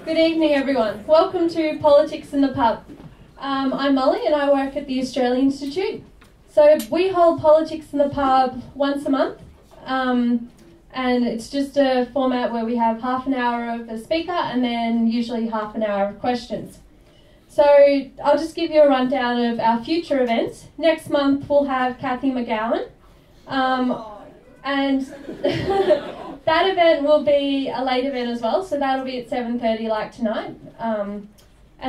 Good evening, everyone. Welcome to Politics in the Pub. I'm Molly and I work at the Australian Institute. So we hold Politics in the Pub once a month, and it's just a format where we have half an hour of a speaker and then usually half an hour of questions. So I'll just give you a rundown of our future events. Next month we'll have Cathy McGowan, and that event will be a late event as well, so that'll be at 7:30 like tonight. And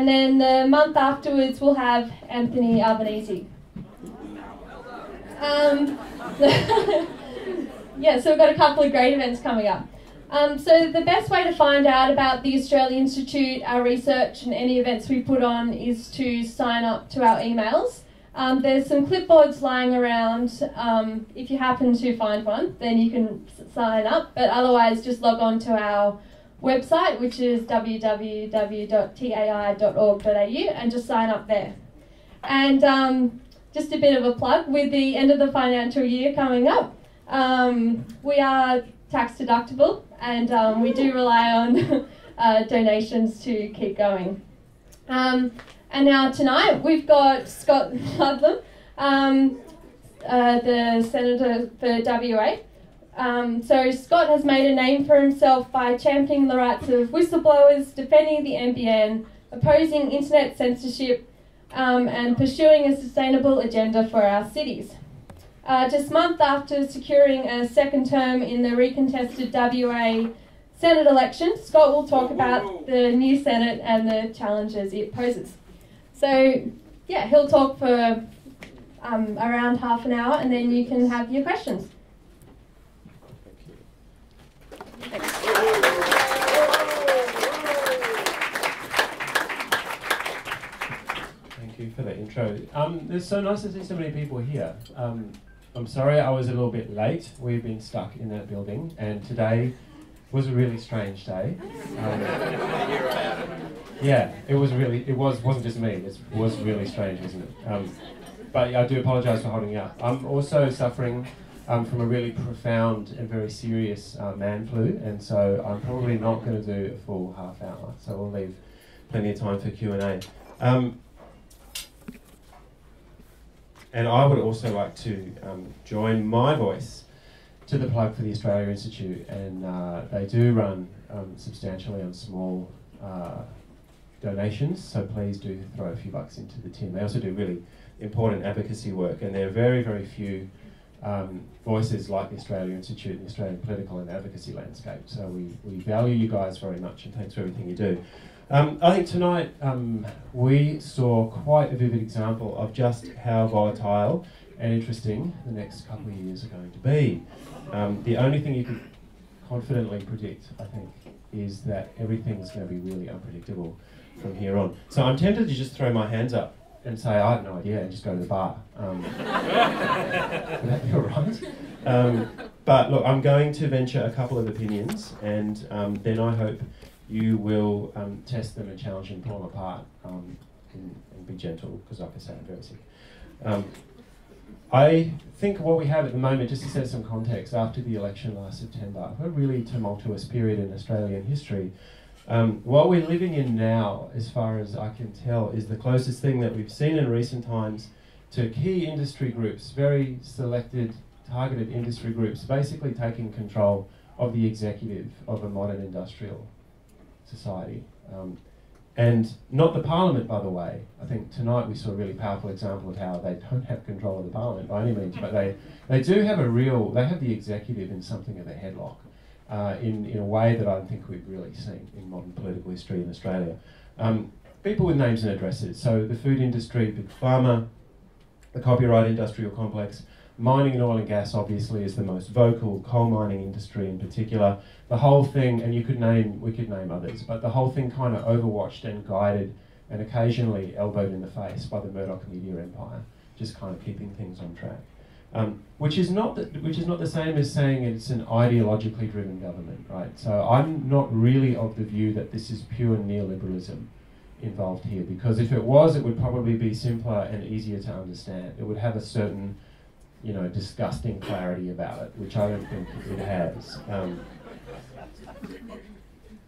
then the month afterwards we'll have Anthony Albanese. Yeah, so we've got a couple of great events coming up. So the best way to find out about the Australian Institute, our research and any events we put on is to sign up to our emails. There's some clipboards lying around. If you happen to find one, then you can sign up, but otherwise just log on to our website, which is www.tai.org.au, and just sign up there. And just a bit of a plug, with the end of the financial year coming up, we are tax deductible, and we do rely on donations to keep going. And now tonight we've got Scott Ludlam, the Senator for WA. So Scott has made a name for himself by championing the rights of whistleblowers, defending the NBN, opposing internet censorship, and pursuing a sustainable agenda for our cities. Just a month after securing a second term in the recontested WA Senate election, Scott will talk about the new Senate and the challenges it poses. So, yeah, he'll talk for around half an hour, and then you can have your questions. Thanks. Thank you for the intro. It's so nice to see so many people here. I'm sorry I was a little bit late. We've been stuck in that building, and today was a really strange day. Yeah, it wasn't just me, it was really strange, wasn't it? But I do apologise for holding you up. I'm also suffering from a really profound and very serious man flu, and so I'm probably not going to do a full half hour, so we'll leave plenty of time for Q&A. And I would also like to join my voice to the plug for the Australia Institute, and they do run substantially on small donations, so please do throw a few bucks into the tin. They also do really important advocacy work, and there are very, very few voices like the Australia Institute in the Australian political and advocacy landscape. So we value you guys very much, and thanks for everything you do. I think tonight we saw quite a vivid example of just how volatile and interesting the next couple of years are going to be. The only thing you can confidently predict, I think, is that everything's going to be really unpredictable from here on. So I'm tempted to just throw my hands up and say, I have no idea, and just go to the bar. Would that be all right? But look, I'm going to venture a couple of opinions, and then I hope you will test them and challenge and pull them apart, and be gentle, because like I say, I'm very sick. I think what we have at the moment, just to set some context, after the election last September, a really tumultuous period in Australian history. What we're living in now, as far as I can tell, is the closest thing that we've seen in recent times to key industry groups, very selected, targeted industry groups, basically taking control of the executive of a modern industrial society. And not the parliament, by the way. I think tonight we saw a really powerful example of how they don't have control of the parliament by any means, but they do have they have the executive in something of a headlock, in a way that I don't think we've really seen in modern political history in Australia. People with names and addresses, so the food industry, big pharma, the copyright industrial complex, mining and oil and gas obviously is the most vocal, coal mining industry in particular. The whole thing, and we could name others, but the whole thing kind of overwatched and guided and occasionally elbowed in the face by the Murdoch media empire, just kind of keeping things on track. Which is not the same as saying it's an ideologically driven government, right? So I'm not really of the view that this is pure neoliberalism involved here, because if it was, it would probably be simpler and easier to understand. It would have a certain, disgusting clarity about it, which I don't think it has.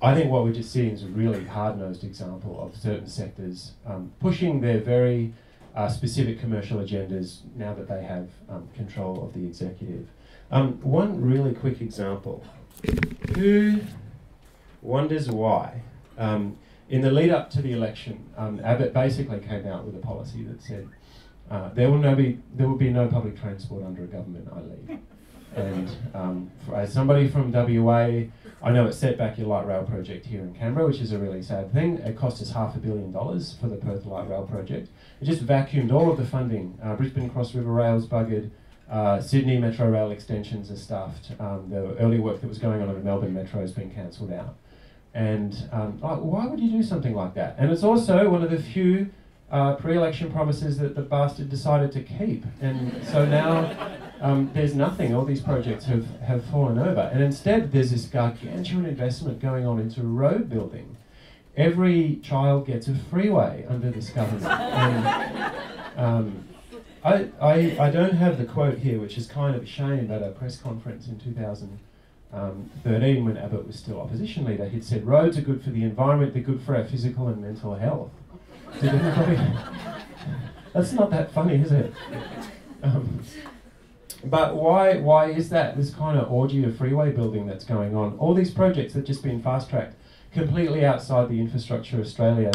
I think what we're just seeing is a really hard-nosed example of certain sectors pushing their very specific commercial agendas now that they have control of the executive. One really quick example. Who wonders why? In the lead up to the election, Abbott basically came out with a policy that said there will be no public transport under a government I lead. And as somebody from WA, I know it set back your light rail project here in Canberra, which is a really sad thing. It cost us $500 million for the Perth light rail project. It just vacuumed all of the funding. Brisbane Cross River Rail's buggered. Sydney Metro Rail extensions are stuffed. The early work that was going on the Melbourne Metro has been cancelled out. And why would you do something like that? And it's also one of the few pre-election promises that the bastard decided to keep. And so now there's nothing. All these projects have fallen over. And instead there's this gargantuan investment going on into road building. Every child gets a freeway under this government. And I don't have the quote here, which is kind of a shame. At a press conference in 2013, when Abbott was still opposition leader, he'd said, roads are good for the environment, they're good for our physical and mental health. That's not that funny, is it? But why is that? This kind of orgy of freeway building that's going on. All these projects that have just been fast-tracked, completely outside the Infrastructure Australia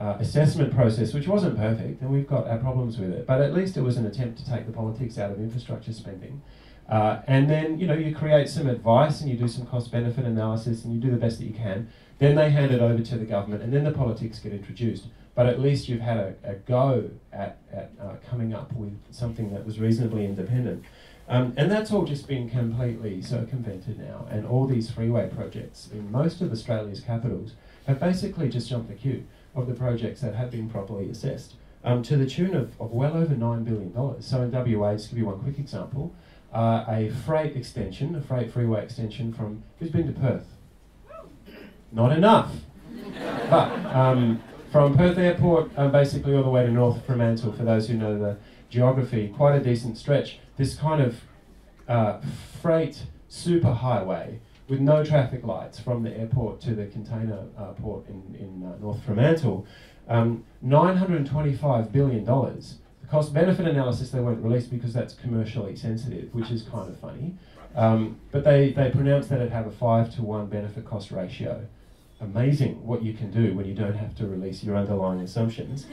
assessment process, which wasn't perfect, and we've got our problems with it, but at least it was an attempt to take the politics out of infrastructure spending. And then, you create some advice and you do some cost-benefit analysis and you do the best that you can. Then they hand it over to the government and then the politics get introduced. But at least you've had a go at coming up with something that was reasonably independent. And that's all just been completely circumvented now. And all these freeway projects in most of Australia's capitals have basically just jumped the queue of the projects that have been properly assessed, to the tune of well over $9 billion. So in WA, just to give you one quick example, a freight freeway extension from, who's been to Perth? Not enough. But from Perth Airport, basically all the way to North Fremantle, for those who know the geography, quite a decent stretch. This kind of freight superhighway with no traffic lights from the airport to the container port in North Fremantle, $925 billion. The cost-benefit analysis they won't release because that's commercially sensitive, which is kind of funny. But they pronounced that it'd have a 5-to-1 benefit-cost ratio. Amazing what you can do when you don't have to release your underlying assumptions.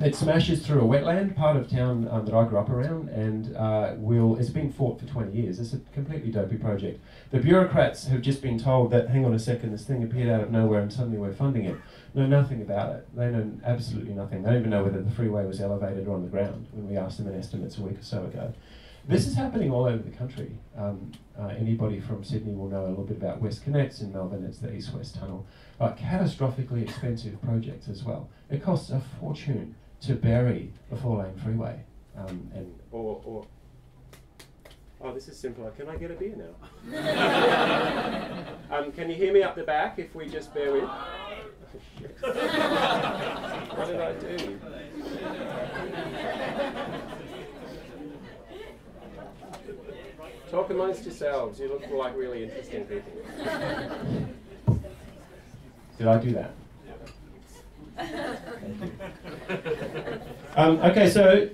It smashes through a wetland, part of town that I grew up around, and it's been fought for 20 years. It's a completely dopey project. The bureaucrats have just been told that, hang on a second, this thing appeared out of nowhere and suddenly we're funding it. Know nothing about it. They know absolutely nothing. They don't even know whether the freeway was elevated or on the ground when we asked them an estimate a week or so ago. This is happening all over the country. Anybody from Sydney will know a little bit about West Connects. In Melbourne, it's the East-West Tunnel. Catastrophically expensive projects as well. It costs a fortune to bury a 4-lane freeway. Oh, this is simpler. Can I get a beer now? Can you hear me up the back if we just bear with? Oh, shit. What did I do? Talk amongst yourselves. You look like really interesting people. Did I do that? Okay, so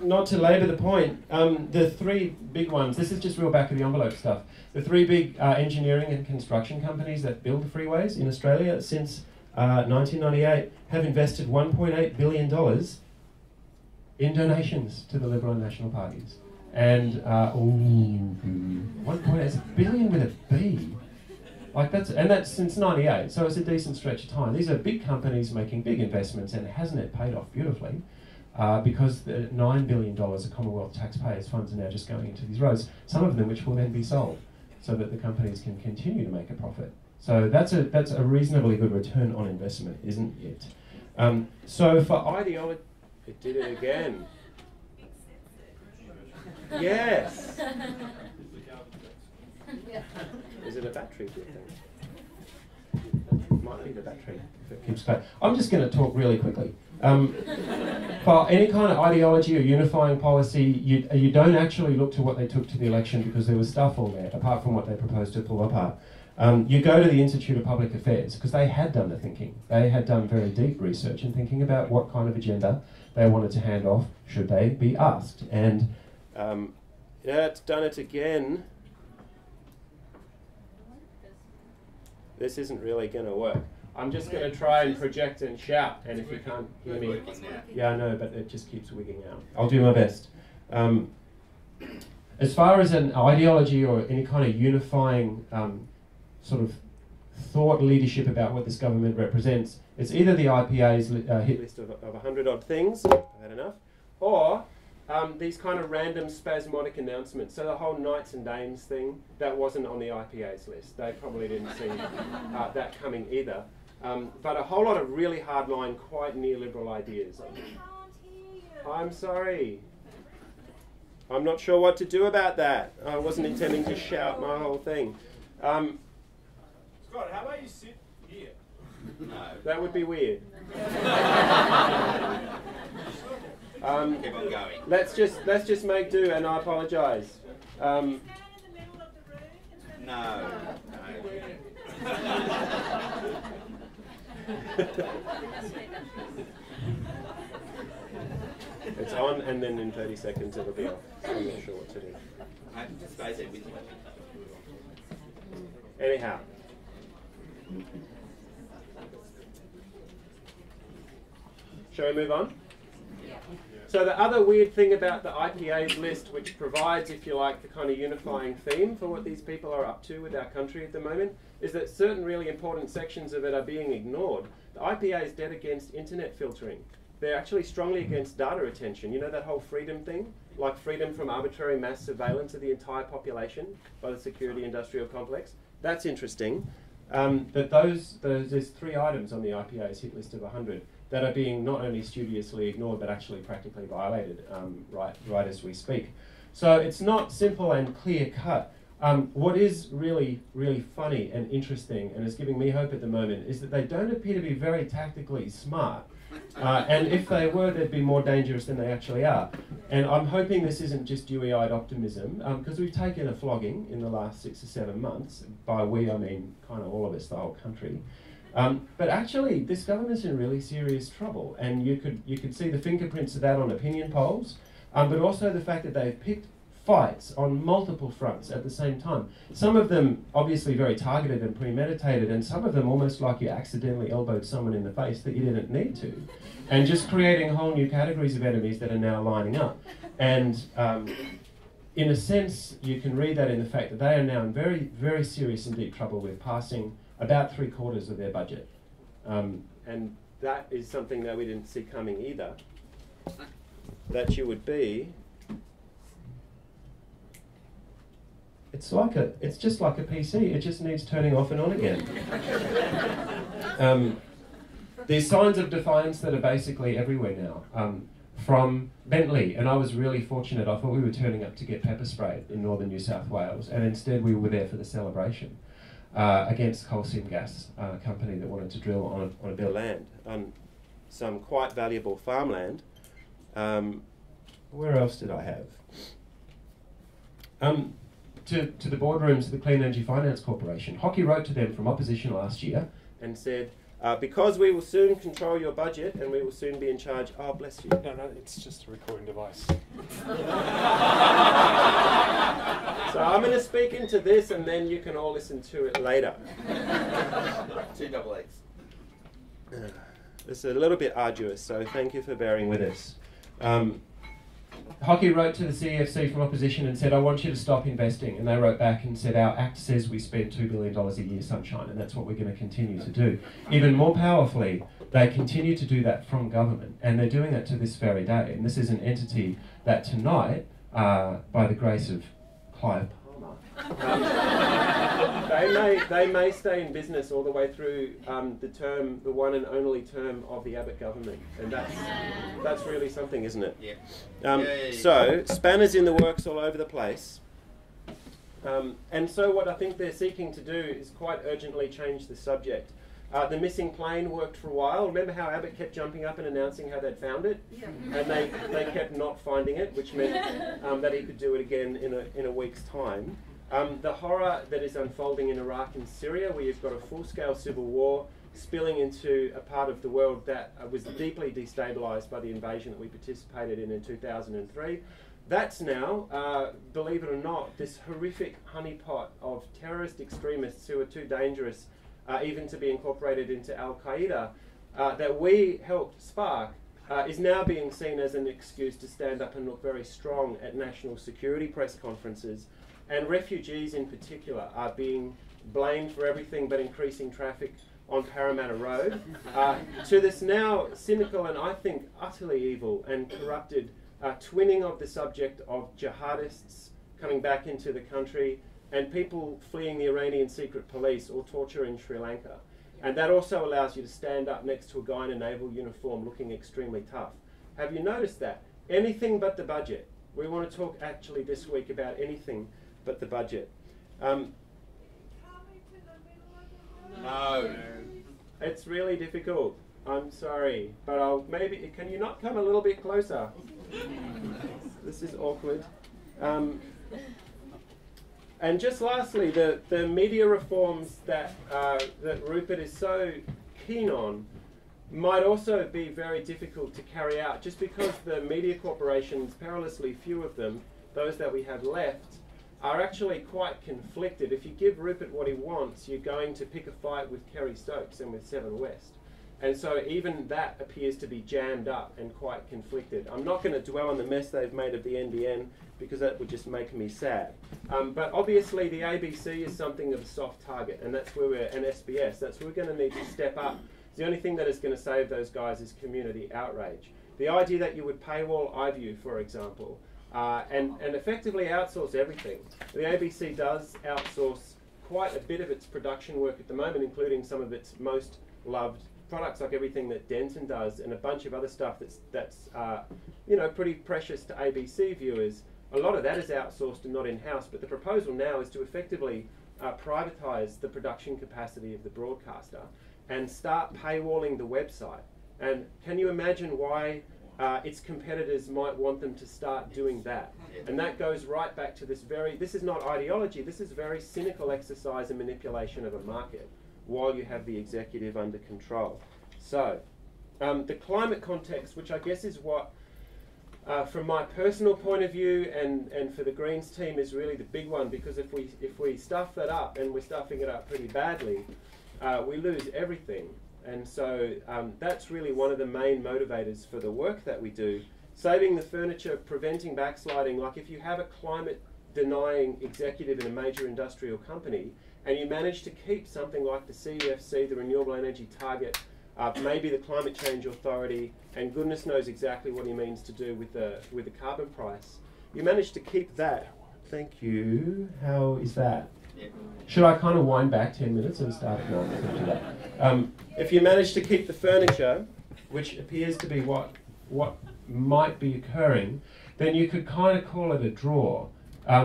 not to labour the point, the three big ones, this is just real back of the envelope stuff. The three big engineering and construction companies that build the freeways in Australia since 1998 have invested $1.8 billion in donations to the Liberal and National parties. And 1.8 billion with a B. That's since '98, so it's a decent stretch of time. These are big companies making big investments, and hasn't it paid off beautifully? Because the $9 billion of Commonwealth taxpayers' funds are now just going into these roads, some of them which will then be sold, so that the companies can continue to make a profit. So that's a reasonably good return on investment, isn't it? So for ideology, it did it again. Yes. Is it a battery? It might be the battery if it keeps going. I'm just going to talk really quickly. For any kind of ideology or unifying policy, you don't actually look to what they took to the election because there was stuff all there, apart from what they proposed to pull apart. You go to the Institute of Public Affairs, because they had done the thinking. They had done very deep research in thinking about what kind of agenda they wanted to hand off should they be asked. And yeah, it's done it again. This isn't really going to work. I'm just going to try and project and shout, and if you can't hear me... Yeah, I know, but it just keeps wigging out. I'll do my best. As far as an ideology or any kind of unifying sort of thought leadership about what this government represents, it's either the IPA's hit list of 100 odd things, I've had enough, or these kind of random spasmodic announcements. So the whole Knights and Dames thing, that wasn't on the IPA's list. They probably didn't see that coming either. But a whole lot of really hardline, quite neoliberal ideas. I'm sorry. I'm not sure what to do about that. I wasn't intending to shout my whole thing. Scott, how about you sit here? No. That would be weird. Keep on going. Let's just make do, and I apologise. No. It's on, and then in 30 seconds it'll be off. I'm not sure what to do. I can just stay there with you. Anyhow. Shall we move on? So the other weird thing about the IPA's list, which provides, if you like, the kind of unifying theme for what these people are up to with our country at the moment, is that certain really important sections of it are being ignored. The IPA is dead against internet filtering. They're actually strongly against data retention. You know that whole freedom thing? Like freedom from arbitrary mass surveillance of the entire population by the security industrial complex? That's interesting. But there's 3 items on the IPA's hit list of 100 that are being not only studiously ignored but actually practically violated right as we speak. So it's not simple and clear cut. What is really, really funny and interesting and is giving me hope at the moment is that they don't appear to be very tactically smart. And if they were, they'd be more dangerous than they actually are. And I'm hoping this isn't just dewy-eyed optimism, because we've taken a flogging in the last 6 or 7 months. By we, I mean kind of all of us, the whole country. But actually, this government's in really serious trouble, and you could see the fingerprints of that on opinion polls, but also the fact that they've picked fights on multiple fronts at the same time. Some of them obviously very targeted and premeditated, and some of them almost like you accidentally elbowed someone in the face that you didn't need to, and just creating whole new categories of enemies that are now lining up. And in a sense, you can read that in the fact that they are now in very, very serious and deep trouble with passing about 3/4 of their budget. And that is something that we didn't see coming either. That you would be... It's just like a PC. It just needs turning off and on again. There's signs of defiance that are basically everywhere now. From Bentley, and I was really fortunate. I thought we were turning up to get pepper sprayed in northern New South Wales, and instead we were there for the celebration against coal seam gas company that wanted to drill on a bit of land, on some quite valuable farmland. Where else did I have? To the boardrooms of the Clean Energy Finance Corporation. Hockey wrote to them from opposition last year and said, because we will soon control your budget and we will soon be in charge... Oh, bless you. No, it's just a recording device. So I'm going to speak into this and then you can all listen to it later. 2 double X. It's a little bit arduous, so thank you for bearing with us. Hockey wrote to the CEFC from opposition and said, I want you to stop investing. And they wrote back and said, our Act says we spend $2 billion a year, sunshine, and that's what we're going to continue to do. Even more powerfully, they continue to do that from government, and they're doing that to this very day. And this is an entity that tonight, by the grace of Clive Palmer, they may stay in business all the way through the one and only term of the Abbott government, and that's really something, isn't it? Yeah. So spanners in the works all over the place, and so what I think they're seeking to do is quite urgently change the subject. The missing plane worked for a while. Remember how Abbott kept jumping up and announcing how they'd found it? Yeah. And they kept not finding it, which meant that he could do it again in a week's time. The horror that is unfolding in Iraq and Syria, where you've got a full-scale civil war spilling into a part of the world that was deeply destabilised by the invasion that we participated in 2003. That's now, believe it or not, this horrific honeypot of terrorist extremists who are too dangerous even to be incorporated into Al-Qaeda that we helped spark is now being seen as an excuse to stand up and look very strong at national security press conferences. And refugees in particular are being blamed for everything but increasing traffic on Parramatta Road, to this now cynical and I think utterly evil and corrupted twinning of the subject of jihadists coming back into the country and people fleeing the Iranian secret police or torture in Sri Lanka. And that also allows you to stand up next to a guy in a naval uniform looking extremely tough. Have you noticed that? Anything but the budget. We want to talk actually this week about anything but the budget. No. It's really difficult. I'm sorry, but I'll maybe, can you not come a little bit closer? This is awkward. And just lastly, the media reforms that Rupert is so keen on might also be very difficult to carry out, just because the media corporations, perilously few of them, those that we have left, are actually quite conflicted. If you give Rupert what he wants, you're going to pick a fight with Kerry Stokes and with Seven West. And so even that appears to be jammed up and quite conflicted. I'm not going to dwell on the mess they've made of the NBN because that would just make me sad. But obviously the ABC is something of a soft target, and that's where we're, and SBS, that's where we're going to need to step up. The only thing that is going to save those guys is community outrage. The idea that you would paywall iView, for example, and effectively outsource everything. The ABC does outsource quite a bit of its production work at the moment, including some of its most loved products, like everything that Denton does and a bunch of other stuff that's you know, pretty precious to ABC viewers. A lot of that is outsourced and not in-house, but the proposal now is to effectively privatise the production capacity of the broadcaster and start paywalling the website. And can you imagine why its competitors might want them to start doing that? And that goes right back to this is not ideology, this is very cynical exercise and manipulation of a market while you have the executive under control. So, the climate context, which I guess is what, from my personal point of view and for the Greens team, is really the big one, because if we stuff that up, and we're stuffing it up pretty badly, we lose everything. And so that's really one of the main motivators for the work that we do. Saving the furniture, preventing backsliding. Like if you have a climate denying executive in a major industrial company and you manage to keep something like the CEFC, the Renewable Energy Target, maybe the Climate Change Authority, and goodness knows exactly what he means to do with the carbon price. You manage to keep that. Thank you. How is that? Should I kind of wind back 10 minutes and start? No, I'm not going to do that. If you manage to keep the furniture, which appears to be what might be occurring, then you could kind of call it a draw.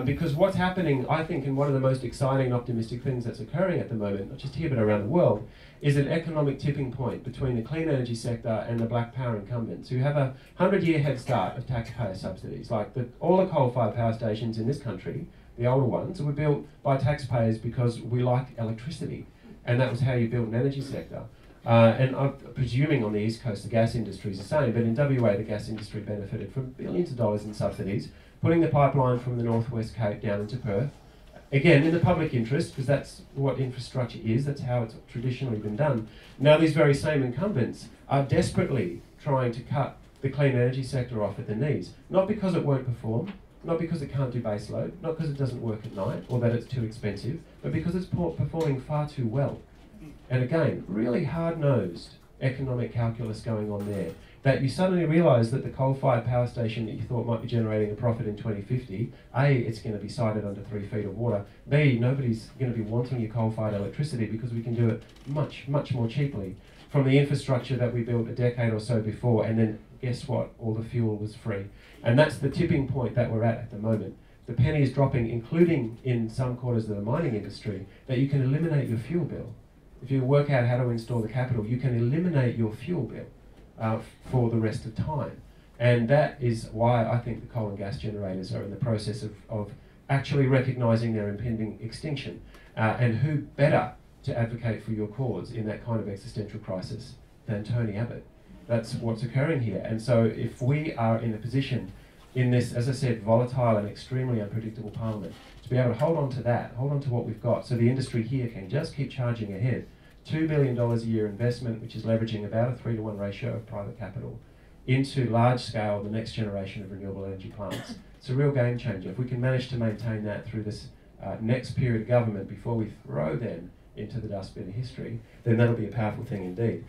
Because what's happening, I think, and one of the most exciting and optimistic things that's occurring at the moment, not just here but around the world, is an economic tipping point between the clean energy sector and the black power incumbents, who have a 100-year head start of taxpayer subsidies. Like all the coal-fired power stations in this country, the older ones, were built by taxpayers because we like electricity, and that was how you built an energy sector. And I'm presuming on the East Coast the gas industry is the same, but in WA the gas industry benefited from billions of dollars in subsidies, putting the pipeline from the Northwest Cape down into Perth, again in the public interest, because that's what infrastructure is, that's how it's traditionally been done. Now these very same incumbents are desperately trying to cut the clean energy sector off at the knees, not because it won't perform, not because it can't do baseload, not because it doesn't work at night or that it's too expensive, but because it's performing far too well. And again, really hard-nosed economic calculus going on there, that you suddenly realise that the coal-fired power station that you thought might be generating a profit in 2050, A, it's going to be sited under 3 feet of water, B, nobody's going to be wanting your coal-fired electricity because we can do it much, much more cheaply from the infrastructure that we built a decade or so before, and then guess what? All the fuel was free. And that's the tipping point that we're at the moment. The penny is dropping, including in some quarters of the mining industry, that you can eliminate your fuel bill. If you work out how to install the capital, you can eliminate your fuel bill for the rest of time. And that is why I think the coal and gas generators are in the process of actually recognising their impending extinction. And who better to advocate for your cause in that kind of existential crisis than Tony Abbott? That's what's occurring here. And so if we are in a position in this, as I said, volatile and extremely unpredictable parliament, to be able to hold on to that, hold on to what we've got, so the industry here can just keep charging ahead. $2 billion a year investment, which is leveraging about a 3-to-1 ratio of private capital into large scale, the next generation of renewable energy plants. It's a real game changer. If we can manage to maintain that through this next period of government before we throw them into the dustbin of history, then that'll be a powerful thing indeed.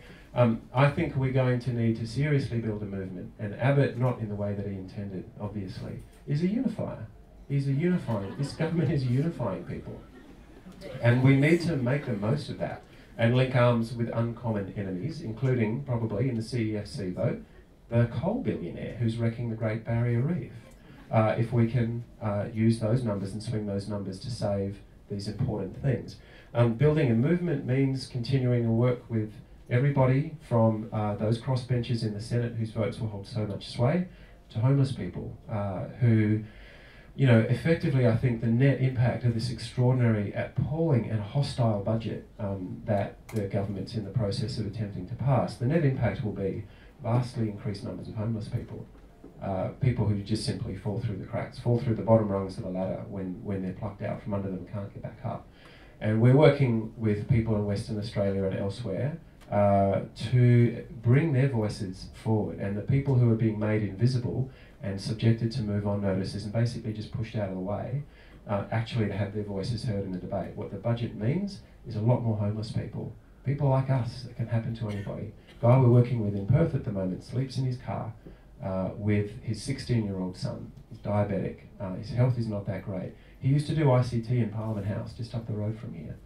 I think we're going to need to seriously build a movement, and Abbott, not in the way that he intended, obviously, is a unifier. He's a unifying, this government is unifying people. And we need to make the most of that and link arms with uncommon enemies, including, probably in the CEFC vote, the coal billionaire who's wrecking the Great Barrier Reef. If we can use those numbers and swing those numbers to save these important things. Building a movement means continuing to work with everybody from those crossbenchers in the Senate whose votes will hold so much sway, to homeless people who, you know, effectively I think the net impact of this extraordinary, appalling and hostile budget that the government's in the process of attempting to pass, the net impact will be vastly increased numbers of homeless people. People who just simply fall through the cracks, fall through the bottom rungs of the ladder when they're plucked out from under them and can't get back up. And we're working with people in Western Australia and elsewhere to bring their voices forward, and the people who are being made invisible and subjected to move on notices and basically just pushed out of the way, actually to have their voices heard in the debate. What the budget means is a lot more homeless people. People like us, that can happen to anybody. The guy we're working with in Perth at the moment sleeps in his car with his 16-year-old son. He's diabetic. His health is not that great. He used to do ICT in Parliament House, just up the road from here.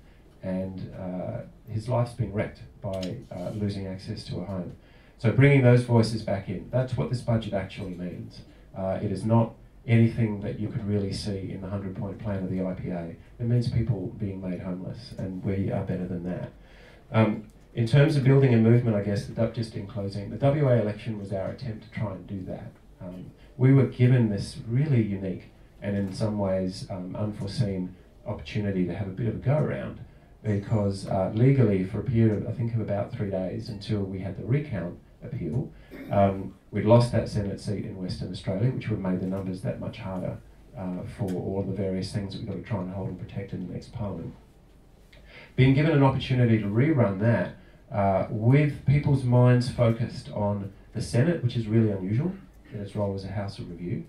And his life's been wrecked by losing access to a home. So bringing those voices back in, that's what this budget actually means. It is not anything that you could really see in the 100-point plan of the IPA. It means people being made homeless, and we are better than that. In terms of building a movement, I guess, just in closing, the WA election was our attempt to try and do that. We were given this really unique and in some ways unforeseen opportunity to have a bit of a go-around, because legally for a period of, I think, of about 3 days until we had the recount appeal, we'd lost that Senate seat in Western Australia, which would have made the numbers that much harder for all the various things that we've got to try and hold and protect in the next parliament. Being given an opportunity to rerun that with people's minds focused on the Senate, which is really unusual in its role as a House of Review,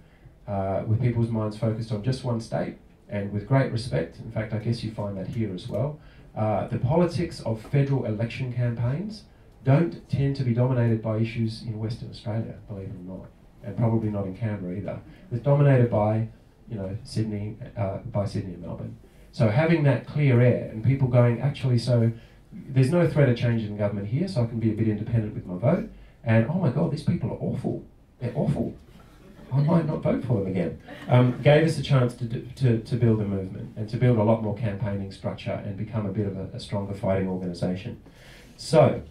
with people's minds focused on just one state, and with great respect, in fact I guess you find that here as well, the politics of federal election campaigns don't tend to be dominated by issues in Western Australia, believe it or not, and probably not in Canberra either. It's dominated by, you know, Sydney and Melbourne. So having that clear air and people going, actually, so there's no threat of change in government here, so I can be a bit independent with my vote, and oh my God, these people are awful. They're awful. I might not vote for them again. Gave us a chance to build a movement and to build a lot more campaigning structure and become a bit of a stronger fighting organisation. So,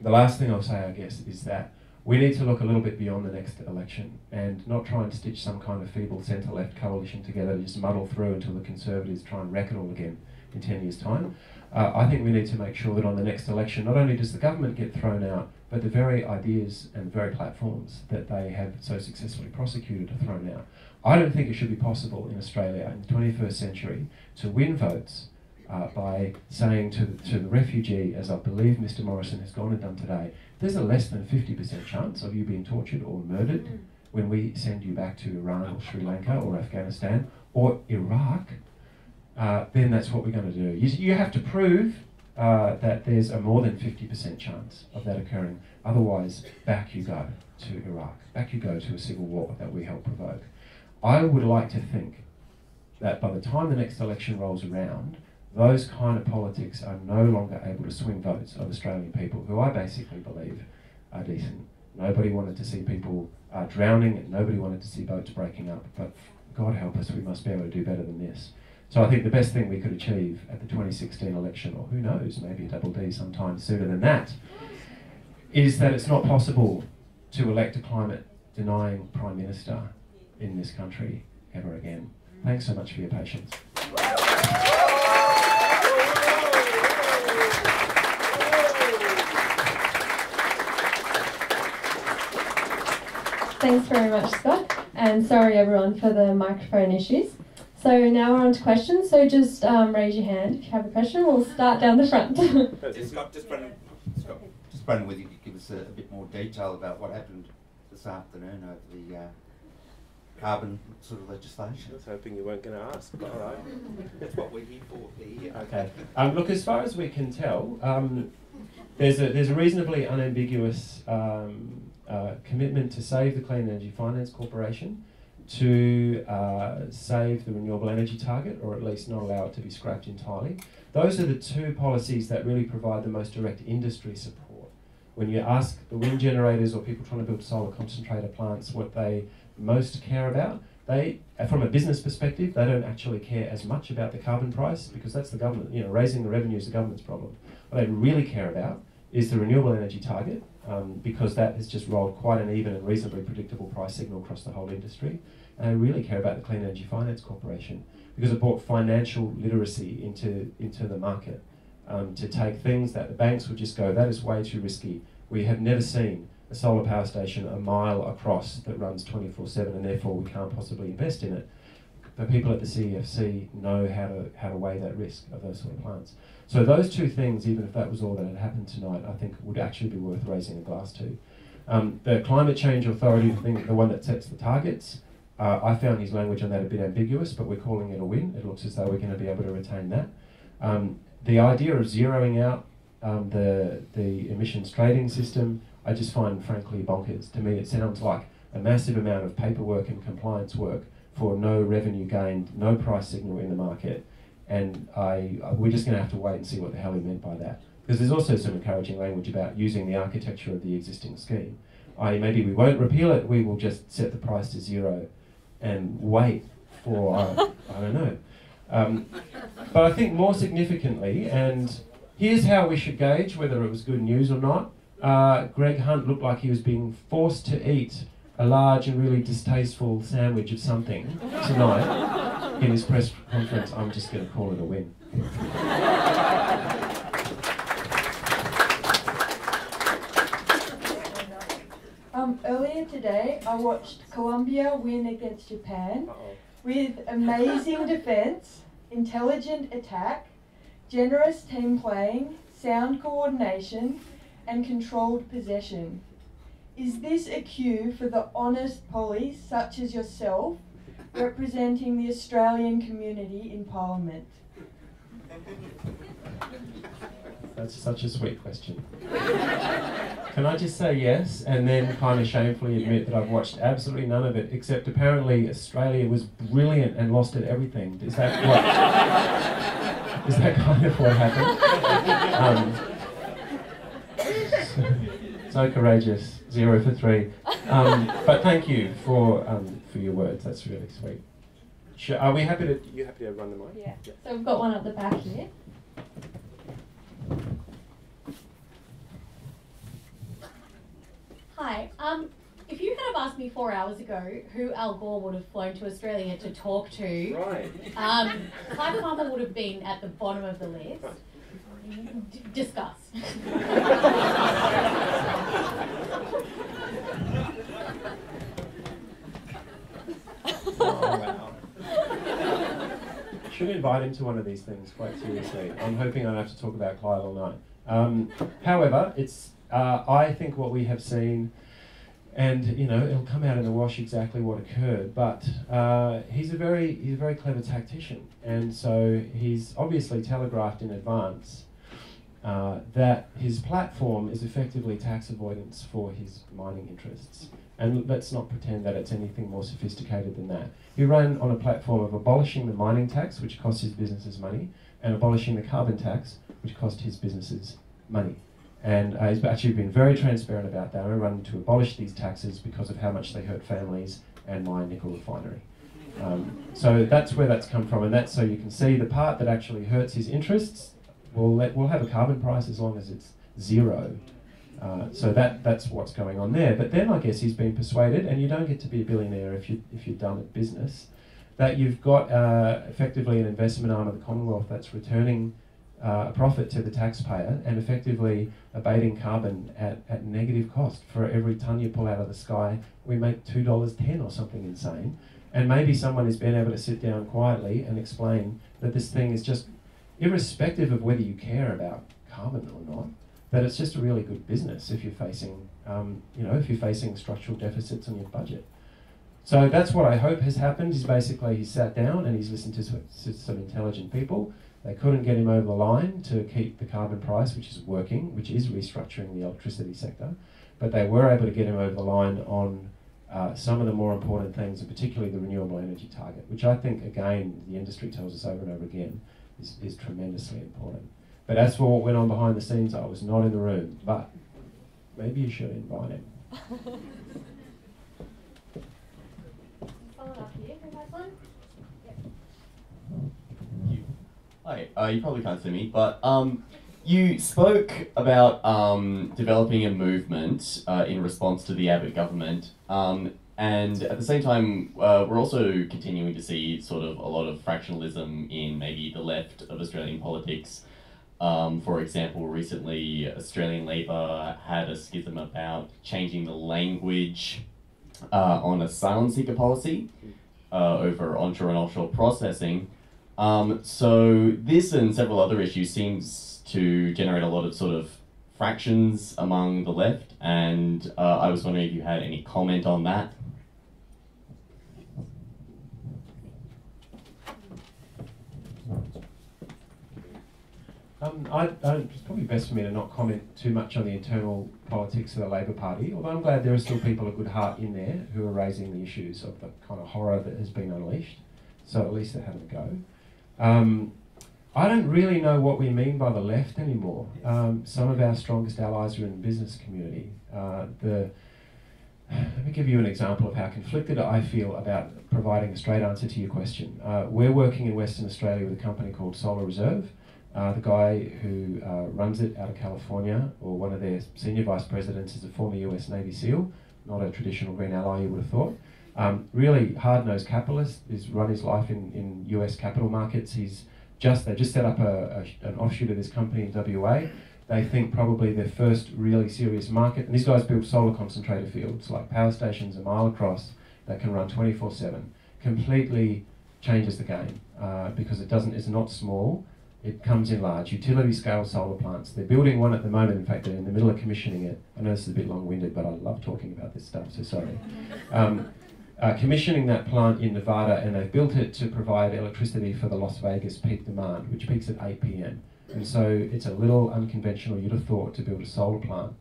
the last thing I'll say, I guess, is that we need to look a little bit beyond the next election and not try and stitch some kind of feeble centre-left coalition together to just muddle through until the Conservatives try and wreck it all again in 10 years' time. I think we need to make sure that on the next election, not only does the government get thrown out, but the very ideas and the very platforms that they have so successfully prosecuted are thrown out. I don't think it should be possible in Australia in the 21st century to win votes by saying to the refugee, as I believe Mr. Morrison has gone and done today, there's a less than 50% chance of you being tortured or murdered when we send you back to Iran or Sri Lanka or Afghanistan or Iraq, then that's what we're going to do. You have to prove that there's a more than 50% chance of that occurring. Otherwise, back you go to Iraq. Back you go to a civil war that we helped provoke. I would like to think that by the time the next election rolls around, those kind of politics are no longer able to swing votes of Australian people, who I basically believe are decent. Nobody wanted to see people drowning, and nobody wanted to see boats breaking up, but God help us, we must be able to do better than this. So I think the best thing we could achieve at the 2016 election, or who knows, maybe a double D sometime sooner than that, is that it's not possible to elect a climate-denying Prime Minister in this country ever again. Thanks so much for your patience. Thanks very much, Scott, and sorry everyone for the microphone issues. So now we're on to questions, so just raise your hand if you have a question. We'll start down the front. Scott, just running with you to give us a bit more detail about what happened this afternoon over the carbon sort of legislation. I was hoping you weren't going to ask, but all right. That's what we're here for. Okay. Look, as far as we can tell, there's a reasonably unambiguous commitment to save the Clean Energy Finance Corporation, to save the renewable energy target, or at least not allow it to be scrapped entirely. Those are the two policies that really provide the most direct industry support. When you ask the wind generators or people trying to build solar concentrator plants what they most care about, they, from a business perspective, they don't actually care as much about the carbon price, because that's the government, raising the revenue is the government's problem. What they really care about is the renewable energy target, because that has just rolled quite an even and reasonably predictable price signal across the whole industry. And they really care about the Clean Energy Finance Corporation, because it brought financial literacy into the market, to take things that the banks would just go, that is way too risky. We have never seen a solar power station a mile across that runs 24/7, and therefore we can't possibly invest in it. The people at the CEFC know how to weigh that risk of those sort of plants. So those two things, even if that was all that had happened tonight, I think would actually be worth raising a glass to. The Climate Change Authority thing, the one that sets the targets, I found his language on that a bit ambiguous, but we're calling it a win. It looks as though we're going to be able to retain that. The idea of zeroing out the emissions trading system, I just find frankly bonkers. To me, it sounds like a massive amount of paperwork and compliance work for no revenue gained, no price signal in the market, and we're just going to have to wait and see what the hell he meant by that. Because there's also some encouraging language about using the architecture of the existing scheme. Maybe we won't repeal it, we will just set the price to zero and wait for, I don't know. But I think more significantly, and here's how we should gauge whether it was good news or not. Greg Hunt looked like he was being forced to eat a large and really distasteful sandwich of something tonight in his press conference. I'm just going to call it a win. Earlier today, I watched Colombia win against Japan with amazing defense, intelligent attack, generous team playing, sound coordination, and controlled possession. Is this a cue for the honest police such as yourself representing the Australian community in Parliament? That's such a sweet question. Can I just say yes, and then kind of shamefully admit that I've watched absolutely none of it, except apparently Australia was brilliant and lost at everything. Is that what? Is that kind of what happened? So courageous, 0 for 3. But thank you for your words. That's really sweet. Sure, are we happy to? You happy to run the mic? Yeah. So we've got one at the back here. Hi. If you had have asked me 4 hours ago who Al Gore would have flown to Australia to talk to, Right. Clive Palmer would have been at the bottom of the list. Discuss. Oh, wow. Should invite him to one of these things, quite seriously. I'm hoping I don't have to talk about Clive all night. However, it's I think what we have seen, and it'll come out in the wash exactly what occurred, but he's a very clever tactician, and so he's obviously telegraphed in advance that his platform is effectively tax avoidance for his mining interests. And let's not pretend that it's anything more sophisticated than that. He ran on a platform of abolishing the mining tax, which cost his businesses money, and abolishing the carbon tax, which cost his businesses money. And he's actually been very transparent about that. I run to abolish these taxes because of how much they hurt families and my nickel refinery. So that's where that's come from, and that's so you can see the part that actually hurts his interests. We'll have a carbon price as long as it's zero. So that's what's going on there. But then I guess he's been persuaded, and you don't get to be a billionaire if you're dumb at business, that you've got effectively an investment arm of the Commonwealth that's returning a profit to the taxpayer and effectively abating carbon at negative cost. For every tonne you pull out of the sky, we make $2.10 or something insane. And maybe someone has been able to sit down quietly and explain that this thing is just, irrespective of whether you care about carbon or not, that it's just a really good business if you're facing, if you're facing structural deficits on your budget. So that's what I hope has happened, is basically he's sat down and he's listened to some intelligent people. They couldn't get him over the line to keep the carbon price, which is working, which is restructuring the electricity sector, but they were able to get him over the line on some of the more important things, and particularly the renewable energy target, which I think, again, the industry tells us over and over again, is tremendously important. But as for what went on behind the scenes, I was not in the room, but maybe you should invite him. Follow up here, who has one? Hi, you probably can't see me, but you spoke about developing a movement in response to the Abbott government, and at the same time, we're also continuing to see sort of a lot of fractionalism in maybe the left of Australian politics. For example, recently Australian Labor had a schism about changing the language on asylum seeker policy over onshore and offshore processing. So this and several other issues seems to generate a lot of sort of fractions among the left, and I was wondering if you had any comment on that. It's probably best for me to not comment too much on the internal politics of the Labor Party, although I'm glad there are still people of good heart in there who are raising the issues of the kind of horror that has been unleashed. So at least they're having a go. I don't really know what we mean by the left anymore. Some of our strongest allies are in the business community. Let me give you an example of how conflicted I feel about providing a straight answer to your question. We're working in Western Australia with a company called Solar Reserve. The guy who runs it out of California, or one of their senior vice presidents, is a former US Navy SEAL, not a traditional green ally you would have thought. Really hard-nosed capitalist, he's run his life in US capital markets. They just set up an offshoot of this company in WA. They think probably their first really serious market, and these guys build solar concentrator fields, like power stations a mile across that can run 24/7. Completely changes the game because it's not small. It comes in large, utility scale solar plants. They're building one at the moment. In fact, they're in the middle of commissioning it. I know this is a bit long-winded, but I love talking about this stuff, so sorry. Commissioning that plant in Nevada, and they've built it to provide electricity for the Las Vegas peak demand, which peaks at 8 p.m. And so it's a little unconventional, you'd have thought, to build a solar plant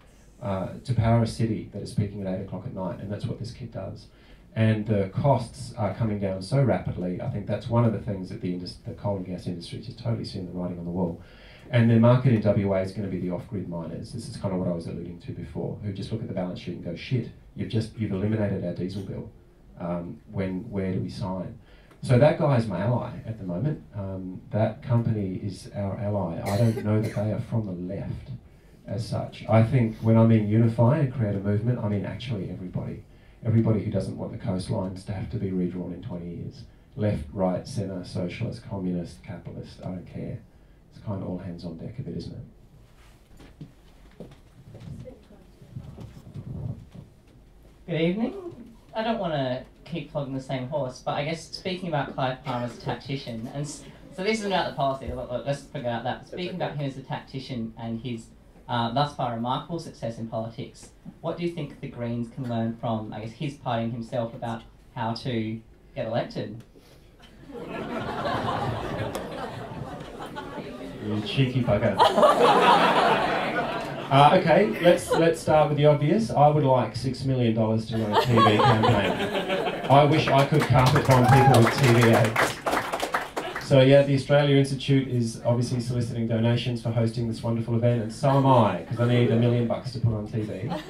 to power a city that is peaking at 8 o'clock at night, and that's what this kit does. And the costs are coming down so rapidly. I think that's one of the things that the coal and gas industry is just totally seeing the writing on the wall. And the market in WA is going to be the off-grid miners. This is kind of what I was alluding to before, who just look at the balance sheet and go, shit, you've eliminated our diesel bill. Where do we sign? So that guy's my ally at the moment. That company is our ally. I don't know that they are from the left as such. I think when I mean unify and create a movement, I mean actually everybody. Everybody who doesn't want the coastlines to have to be redrawn in 20 years. Left, right, centre, socialist, communist, capitalist, I don't care. It's kind of all hands on deck a bit, isn't it? Good evening. I don't want to keep flogging the same horse, but I guess speaking about Clive Palmer as a tactician, and so this isn't about the policy, let's forget about that. Speaking about him as a tactician and his thus far remarkable success in politics, what do you think the Greens can learn from, I guess, his party and himself about how to get elected? You cheeky bugger. Okay, let's start with the obvious. I would like $6 million to run a TV campaign. I wish I could carpet bomb people with TV ads. So yeah, the Australia Institute is obviously soliciting donations for hosting this wonderful event, and so am I, because I need $1 million to put on TV.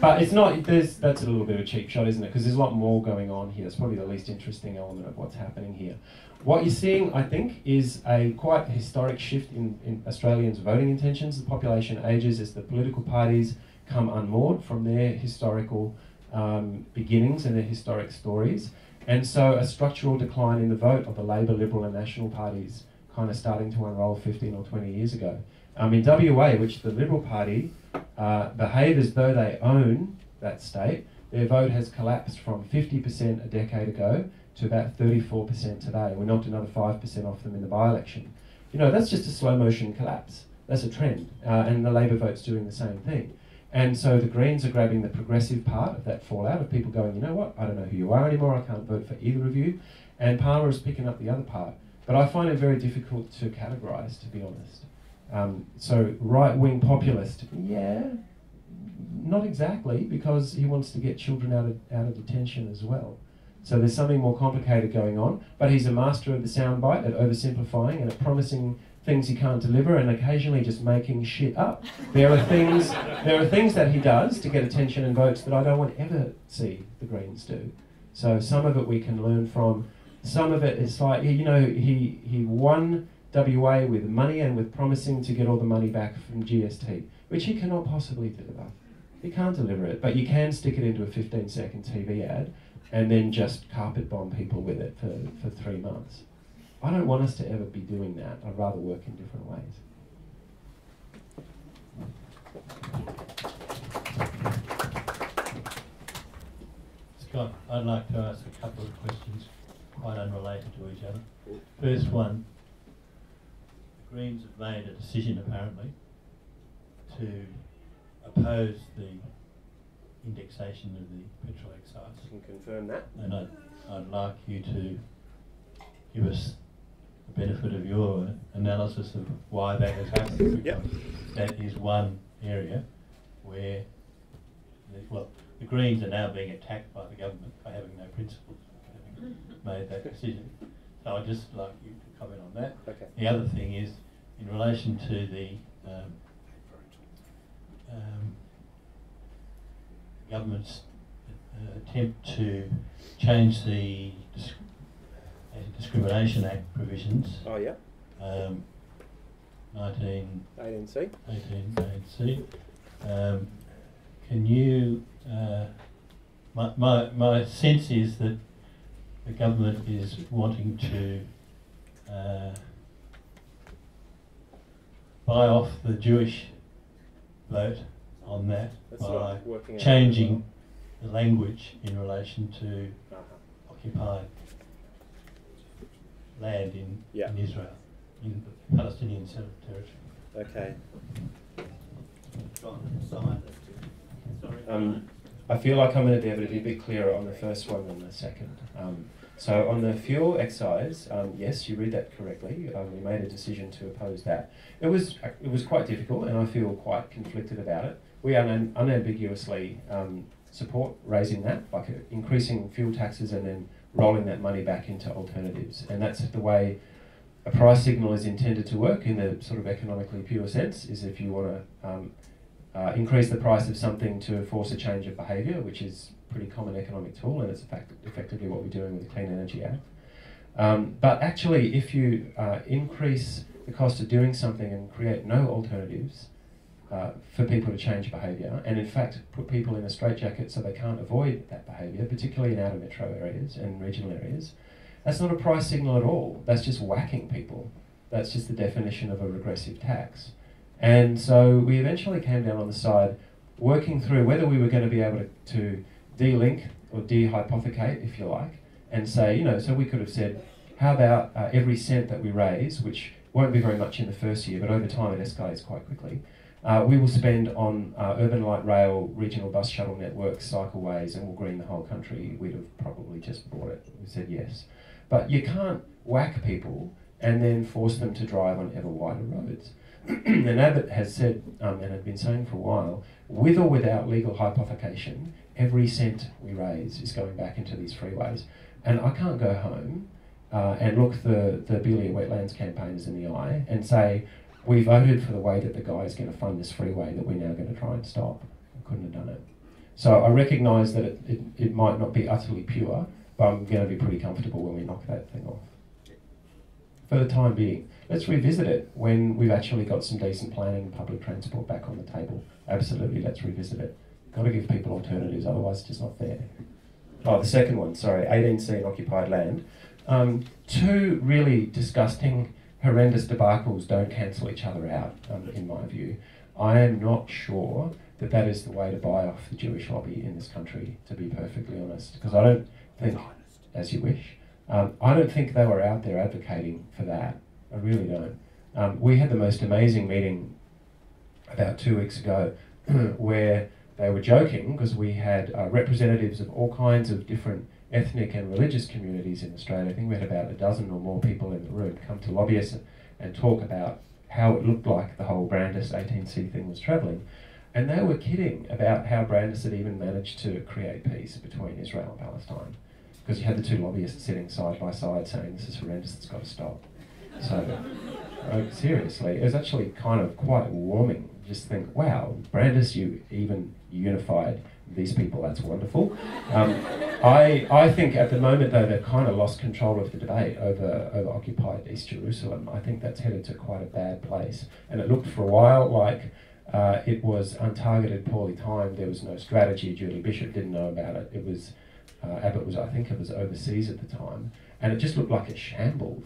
But it's not, that's a little bit of a cheap shot, isn't it? Because there's a lot more going on here. It's probably the least interesting element of what's happening here. What you're seeing, I think, is a quite historic shift in Australians' voting intentions. The population ages as the political parties come unmoored from their historical beginnings and their historic stories. And so a structural decline in the vote of the Labor, Liberal and National parties kind of starting to unroll 15 or 20 years ago. In WA, which the Liberal Party behave as though they own that state, their vote has collapsed from 50% a decade ago to about 34% today. We knocked another 5% off them in the by-election. You know, that's just a slow motion collapse. That's a trend. And the Labor vote's doing the same thing. And so the Greens are grabbing the progressive part of that fallout of people going, you know what, I don't know who you are anymore, I can't vote for either of you. And Palmer is picking up the other part. But I find it very difficult to categorise, to be honest. So right-wing populist, yeah, not exactly, because he wants to get children out of detention as well. So there's something more complicated going on, but he's a master of the soundbite at oversimplifying and at promising things he can't deliver and occasionally just making shit up. There are things that he does to get attention and votes that I don't want to ever see the Greens do. So some of it we can learn from. Some of it is like, you know, he won WA with money and with promising to get all the money back from GST, which he cannot possibly deliver. He can't deliver it, but you can stick it into a 15-second TV ad and then just carpet bomb people with it for 3 months. I don't want us to ever be doing that. I'd rather work in different ways. Scott, I'd like to ask a couple of questions quite unrelated to each other. First one, the Greens have made a decision apparently to oppose the indexation of the petrol excise. I can confirm that. And I'd like you to give us the benefit of your analysis of why that has happened. Yep. That is one area where, the Greens are now being attacked by the government for having no principles, for having made that decision. So I'd just like you to comment on that. Okay. The other thing is, in relation to the government's attempt to change the Discrimination Act provisions. Oh yeah. 18C. 18C. Can you? My sense is that the government is wanting to buy off the Jewish vote on that. That's by working changing the language in relation to occupied land in Israel, in the Palestinian territory. Okay. I feel like I'm going to be able to be a bit clearer on the first one than the second. So on the fuel excise, yes, you read that correctly. We made a decision to oppose that. It was quite difficult, and I feel quite conflicted about it. We unambiguously support raising that, like increasing fuel taxes and then rolling that money back into alternatives. And that's the way a price signal is intended to work in the sort of economically pure sense, is if you want to increase the price of something to force a change of behaviour, which is a pretty common economic tool, and it's effectively what we're doing with the Clean Energy Act. But actually, if you increase the cost of doing something and create no alternatives for people to change behaviour, and in fact put people in a straitjacket so they can't avoid that behaviour, particularly in outer metro areas and regional areas, that's not a price signal at all. That's just whacking people. That's just the definition of a regressive tax. And so we eventually came down on the side working through whether we were going to be able to de-link or de-hypothecate, if you like, and say, you know, so we could have said, how about every cent that we raise, which won't be very much in the first year, but over time it escalates quite quickly, we will spend on urban light rail, regional bus shuttle networks, cycleways, and we'll green the whole country. We'd have probably just bought it. We said yes. But you can't whack people and then force them to drive on ever wider roads. And Abbott has said, and had been saying for a while, with or without legal hypothecation, every cent we raise is going back into these freeways. And I can't go home and look the Belia Wetlands campaigners in the eye and say, we voted for the way that the guy is going to fund this freeway that we're now going to try and stop. I couldn't have done it. So I recognise that it might not be utterly pure, but I'm going to be pretty comfortable when we knock that thing off. For the time being, let's revisit it when we've actually got some decent planning and public transport back on the table. Absolutely, let's revisit it. Got to give people alternatives, otherwise it's just not fair. Oh, the second one, sorry, 18C in occupied land. Two really disgusting, horrendous debacles don't cancel each other out, in my view. I am not sure that that is the way to buy off the Jewish lobby in this country, to be perfectly honest, because I don't think, as you wish, I don't think they were out there advocating for that. I really don't. We had the most amazing meeting about 2 weeks ago where they were joking because we had representatives of all kinds of different ethnic and religious communities in Australia. I think we had about a dozen or more people in the room come to lobby us and talk about how it looked like the whole Brandis 18C thing was travelling. And they were kidding about how Brandis had even managed to create peace between Israel and Palestine. Because you had the two lobbyists sitting side by side saying, this is horrendous, it's got to stop. So, seriously, it was actually kind of quite warming. Just think, wow, Brandis, you even unified these people, that's wonderful. I think at the moment, though, they've kind of lost control of the debate over occupied East Jerusalem. I think that's headed to quite a bad place. And it looked for a while like it was untargeted, poorly timed. There was no strategy. Julie Bishop didn't know about it. It was, Abbott was, I think it was overseas at the time. And it just looked like a shambles.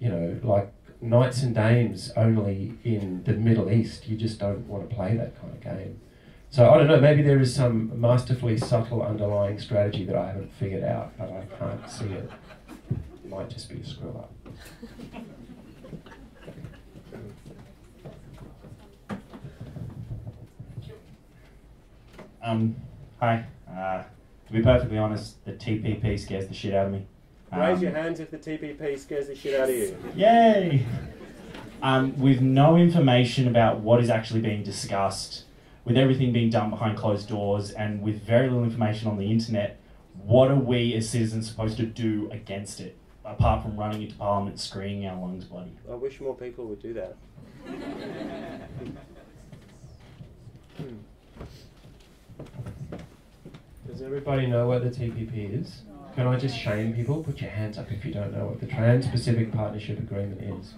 You know, like knights and dames only in the Middle East. You just don't want to play that kind of game. So I don't know, maybe there is some masterfully subtle underlying strategy that I haven't figured out, but I can't see it. It might just be a screw up. Hi. To be perfectly honest, the TPP scares the shit out of me. Raise your hands if the TPP scares the shit out of you. Yay! With no information about what is actually being discussed, with everything being done behind closed doors, and with very little information on the internet, what are we as citizens supposed to do against it? Apart from running into Parliament and screaming our lungs bloody. I wish more people would do that. Does everybody know what the TPP is? Can I just shame people? Put your hands up if you don't know what the Trans-Pacific Partnership Agreement is.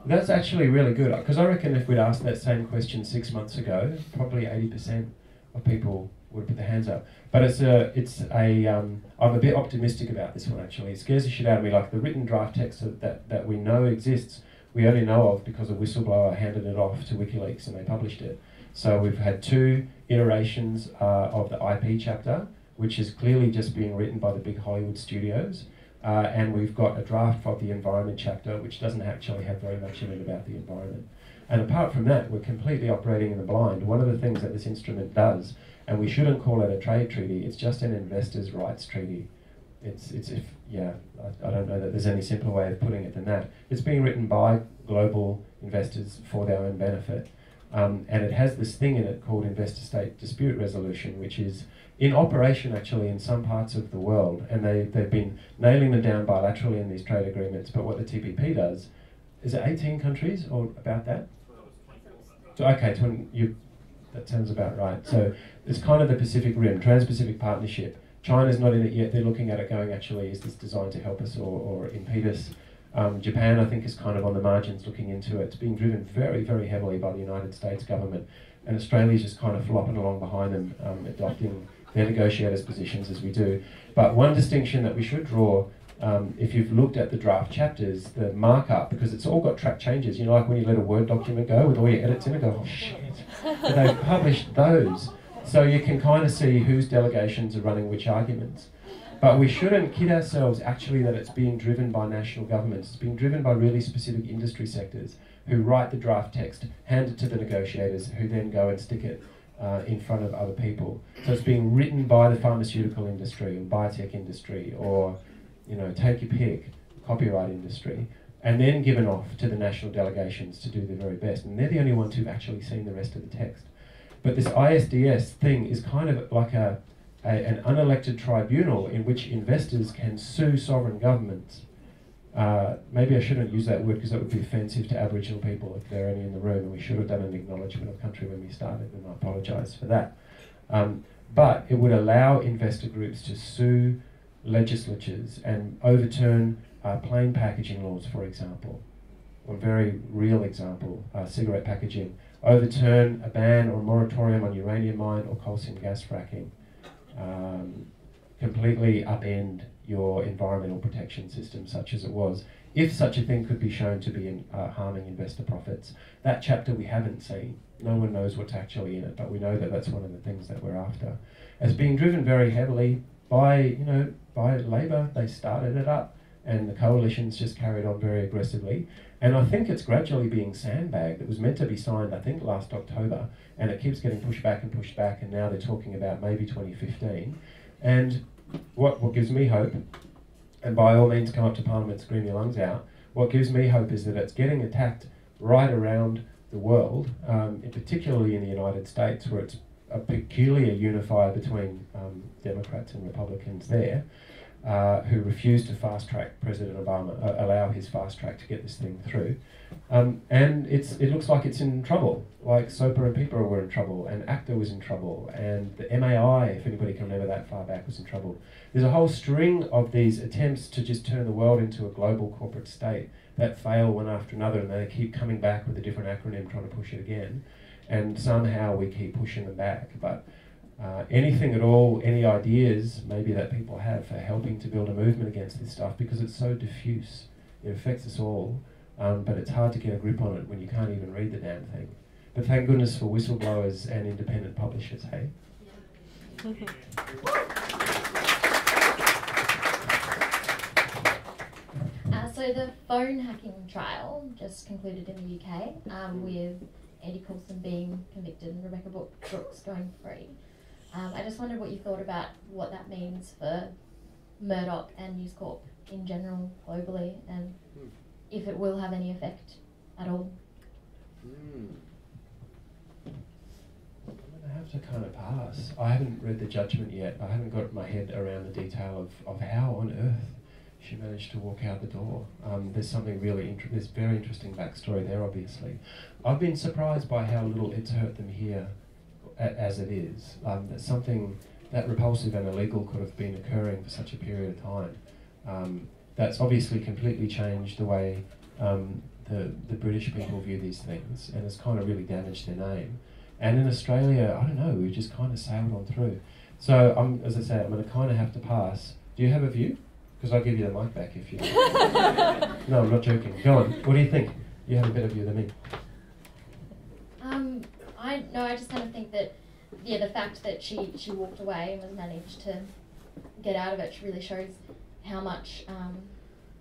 That's actually really good, because I reckon if we'd asked that same question 6 months ago, probably 80% of people would put their hands up. But I'm a bit optimistic about this one actually. It scares the shit out of me, like the written draft text that we know exists, we only know of because a whistleblower handed it off to WikiLeaks and they published it. So we've had 2 iterations of the IP chapter, which is clearly just being written by the big Hollywood studios. And we've got a draft of the environment chapter, which doesn't actually have very much in it about the environment. And apart from that, we're completely operating in the blind. One of the things that this instrument does, and we shouldn't call it a trade treaty, it's just an investors' rights treaty. I don't know that there's any simpler way of putting it than that. It's being written by global investors for their own benefit. And it has this thing in it called investor-state dispute resolution, which is in operation actually in some parts of the world, and they've been nailing them down bilaterally in these trade agreements. But what the TPP does, is it 18 countries or about that? So, okay, that sounds about right. So it's kind of the Pacific Rim, Trans-Pacific Partnership. China's not in it yet. They're looking at it going, actually, is this designed to help us or impede us? Japan, I think, is kind of on the margins looking into it. It's being driven very, very heavily by the United States government. And Australia's just kind of flopping along behind them, adopting their negotiators' positions as we do. But one distinction that we should draw, if you've looked at the draft chapters, the markup, because it's all got track changes. You know, like when you let a Word document go with all your edits in it, go, oh shit. But they've published those. So you can kind of see whose delegations are running which arguments. But we shouldn't kid ourselves actually that it's being driven by national governments. It's being driven by really specific industry sectors who write the draft text, hand it to the negotiators, who then go and stick it in front of other people. So it's being written by the pharmaceutical industry or biotech industry or, you know, take your pick, copyright industry, and then given off to the national delegations to do their very best. And they're the only ones who've actually seen the rest of the text. But this ISDS thing is kind of like an unelected tribunal in which investors can sue sovereign governments. Maybe I shouldn't use that word because that would be offensive to Aboriginal people if they're only in the room, and we should have done an acknowledgement of country when we started, and I apologise for that. But it would allow investor groups to sue legislatures and overturn plain packaging laws, for example. A very real example, cigarette packaging. Overturn a ban or moratorium on uranium mine or coal seam gas fracking. completely upend your environmental protection system such as it was, if such a thing could be shown to be harming investor profits. That chapter we haven't seen. No one knows what's actually in it, but we know that that's one of the things that we're after. It's being driven very heavily by Labor. They started it up, and the coalition's just carried on very aggressively. And I think it's gradually being sandbagged. It was meant to be signed, I think, last October, and it keeps getting pushed back, and now they're talking about maybe 2015. And what gives me hope, and by all means come up to Parliament, scream your lungs out, what gives me hope is that it's getting attacked right around the world, particularly in the United States, where it's a peculiar unifier between Democrats and Republicans there, who refused to fast-track President Obama, allow his fast-track to get this thing through. And it looks like it's in trouble. Like SOPA and PIPA were in trouble, and ACTA was in trouble, and the MAI, if anybody can remember that far back, was in trouble. There's a whole string of these attempts to just turn the world into a global corporate state that fail one after another, and they keep coming back with a different acronym trying to push it again. And somehow we keep pushing them back. But anything at all, any ideas maybe that people have for helping to build a movement against this stuff, because it's so diffuse. It affects us all, but it's hard to get a grip on it when you can't even read the damn thing. But thank goodness for whistleblowers and independent publishers, hey? So the phone hacking trial just concluded in the UK, with Andy Coulson being convicted and Rebecca Brooks going free. I just wondered what you thought about what that means for Murdoch and News Corp in general, globally, and if it will have any effect at all. I'm going to have to kind of pass. I haven't read the judgment yet. I haven't got my head around the detail of how on earth she managed to walk out the door. There's something really there's very interesting backstory there, obviously. I've been surprised by how little it's hurt them here as it is. That something that repulsive and illegal could have been occurring for such a period of time. That's obviously completely changed the way the British people view these things, and it's kind of really damaged their name. And in Australia, I don't know, we just kind of sailed on through. So, as I say, I'm going to kind of have to pass. Do you have a view? Because I'll give you the mic back if you No, I'm not joking. Go on. What do you think? You have a better view than me. I just kind of think that, the fact that she walked away and was managed to get out of it really shows how much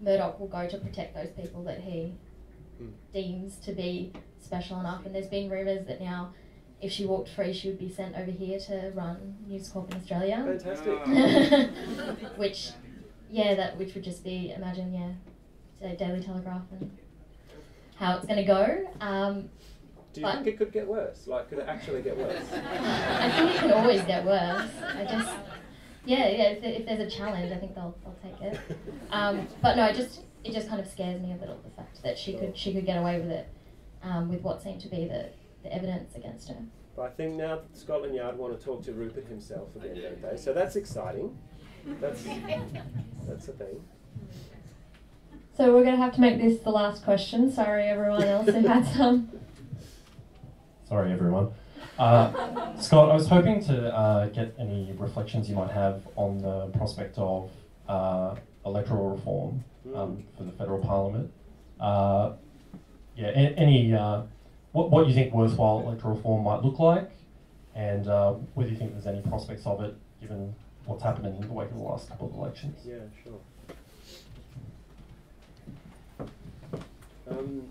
Murdoch will go to protect those people that he deems to be special enough. And there's been rumours that now, if she walked free, she would be sent over here to run News Corp in Australia. Fantastic. which would just be, imagine, say Daily Telegraph and how it's going to go. Do you think it could get worse? Like, could it actually get worse? I think it can always get worse. If there's a challenge, I think they'll take it. But no, it just kind of scares me a little, the fact that she could get away with it, with what seemed to be the evidence against her. But I think now Scotland Yard want to talk to Rupert himself again, don't they? So that's exciting. That's a thing. So we're going to have to make this the last question. Sorry everyone else who had some. Sorry everyone. Scott, I was hoping to get any reflections you might have on the prospect of electoral reform for the federal parliament. What you think worthwhile electoral reform might look like, and whether you think there's any prospects of it given what's happened in the wake of the last couple of elections. Yeah, sure.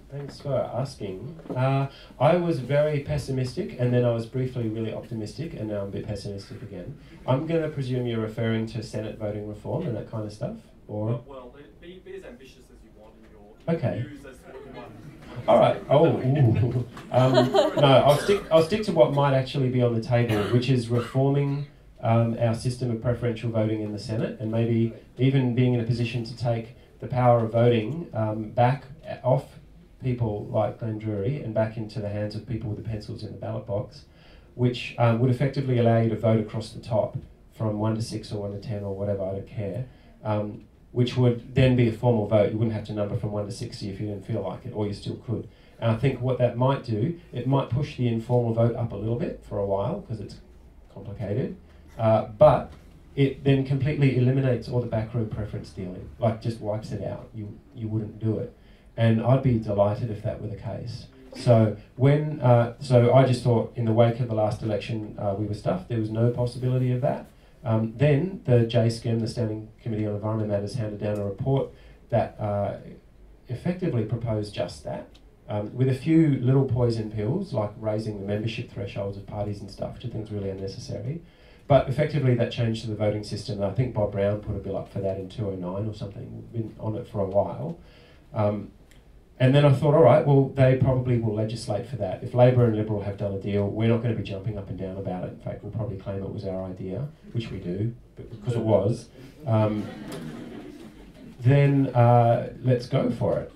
Thanks for asking. I was very pessimistic, and then I was briefly really optimistic, and now I'm a bit pessimistic again. I'm going to presume you're referring to Senate voting reform and that kind of stuff, or? Well, be as ambitious as you want in your views as what you want. All right. No, I'll stick to what might actually be on the table, which is reforming our system of preferential voting in the Senate, and maybe even being in a position to take the power of voting back off people like Glenn Drury and back into the hands of people with the pencils in the ballot box, which would effectively allow you to vote across the top from 1 to 6 or 1 to 10 or whatever, I don't care, which would then be a formal vote. You wouldn't have to number from 1 to 60 if you didn't feel like it, or you still could. And I think what that might do, it might push the informal vote up a little bit for a while because it's complicated, but it then completely eliminates all the backroom preference dealing, like just wipes it out. You wouldn't do it. And I'd be delighted if that were the case. So so I just thought in the wake of the last election we were stuffed. There was no possibility of that. Then the JSCM, the Standing Committee on Environment Matters, handed down a report that effectively proposed just that, with a few little poison pills like raising the membership thresholds of parties and stuff, which I think is really unnecessary. But effectively that changed to the voting system. And I think Bob Brown put a bill up for that in 2009 or something. We've been on it for a while. And then I thought, all right, well, they probably will legislate for that. If Labor and Liberal have done a deal, we're not going to be jumping up and down about it. In fact, we'll probably claim it was our idea, which we do, but because it was. Then let's go for it.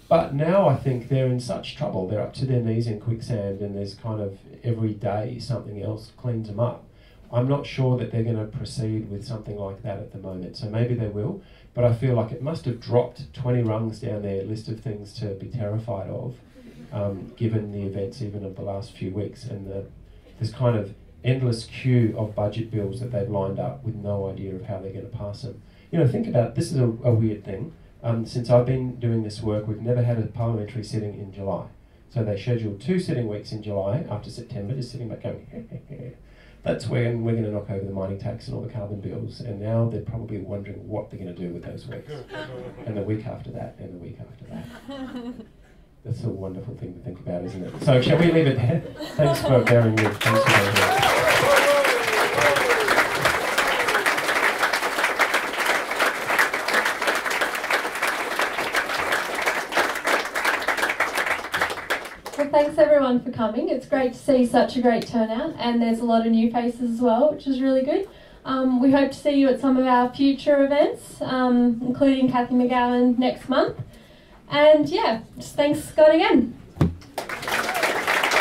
But now I think they're in such trouble. They're up to their knees in quicksand, and there's kind of every day something else cleans them up. I'm not sure that they're going to proceed with something like that at the moment. So maybe they will, but I feel like it must have dropped 20 rungs down their list of things to be terrified of, given the events even of the last few weeks and this kind of endless queue of budget bills that they've lined up with no idea of how they're going to pass them. You know, think about, this is a weird thing. Since I've been doing this work, we've never had a parliamentary sitting in July. So they scheduled 2 sitting weeks in July after September, just sitting back going, that's when we're going to knock over the mining tax and all the carbon bills. And now they're probably wondering what they're going to do with those weeks. And the week after that, and the week after that. That's a wonderful thing to think about, isn't it? So shall we leave it there? Thanks for bearing with. Thanks for bearing with. Well, thanks everyone for coming. It's great to see such a great turnout, and there's a lot of new faces as well, which is really good. We hope to see you at some of our future events, including Cathy McGowan next month. And yeah, just thanks Scott again.